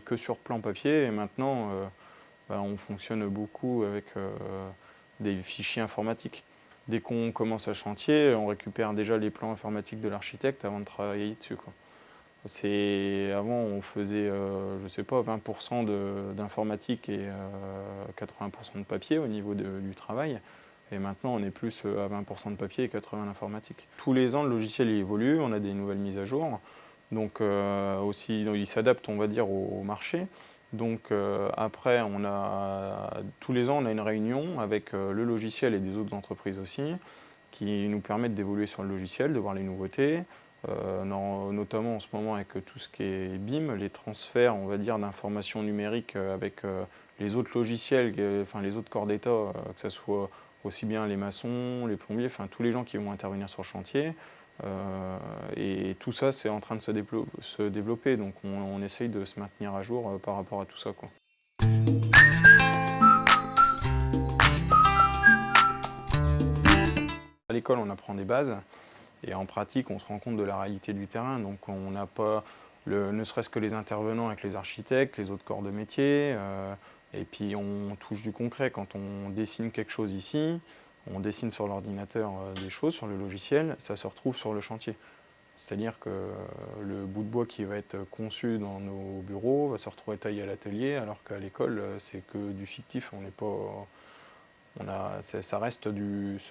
que sur plan papier et maintenant on fonctionne beaucoup avec des fichiers informatiques. Dès qu'on commence un chantier, on récupère déjà les plans informatiques de l'architecte avant de travailler dessus, quoi. Avant, on faisait, je sais pas, 20% d'informatique et 80% de papier au niveau du travail. Et maintenant, on est plus à 20% de papier et 80% d'informatique. Tous les ans, le logiciel il évolue, on a des nouvelles mises à jour. Donc aussi, il s'adapte, on va dire, au marché. Donc après, tous les ans, on a une réunion avec le logiciel et des autres entreprises aussi, qui nous permettent d'évoluer sur le logiciel, de voir les nouveautés. Notamment en ce moment avec tout ce qui est BIM, les transferts, on va dire, d'informations numériques avec les autres logiciels, enfin les autres corps d'État, que ce soit aussi bien les maçons, les plombiers, enfin tous les gens qui vont intervenir sur le chantier. Et tout ça, c'est en train de se développer, donc on essaye de se maintenir à jour par rapport à tout ça, quoi. À l'école, on apprend des bases. Et en pratique, on se rend compte de la réalité du terrain. Donc on n'a pas, ne serait-ce que les intervenants avec les architectes, les autres corps de métier. Et puis on touche du concret. Quand on dessine quelque chose ici, on dessine sur l'ordinateur des choses, sur le logiciel, ça se retrouve sur le chantier. C'est-à-dire que le bout de bois qui va être conçu dans nos bureaux va se retrouver taillé à l'atelier, alors qu'à l'école, c'est que du fictif. On n'est pas... ça reste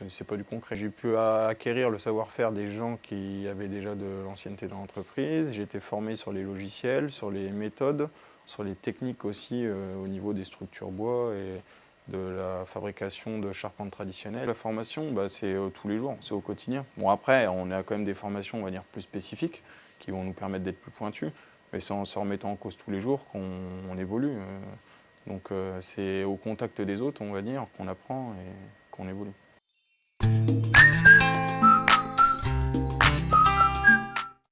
c'est pas du concret. J'ai pu acquérir le savoir-faire des gens qui avaient déjà de l'ancienneté dans l'entreprise. J'ai été formé sur les logiciels, sur les méthodes, sur les techniques aussi au niveau des structures bois et de la fabrication de charpentes traditionnelles. La formation, c'est tous les jours, c'est au quotidien. Bon après, on a quand même des formations, on va dire, plus spécifiques qui vont nous permettre d'être plus pointus, mais c'est en se remettant en cause tous les jours qu'on évolue. Donc c'est au contact des autres, on va dire, qu'on apprend et qu'on évolue.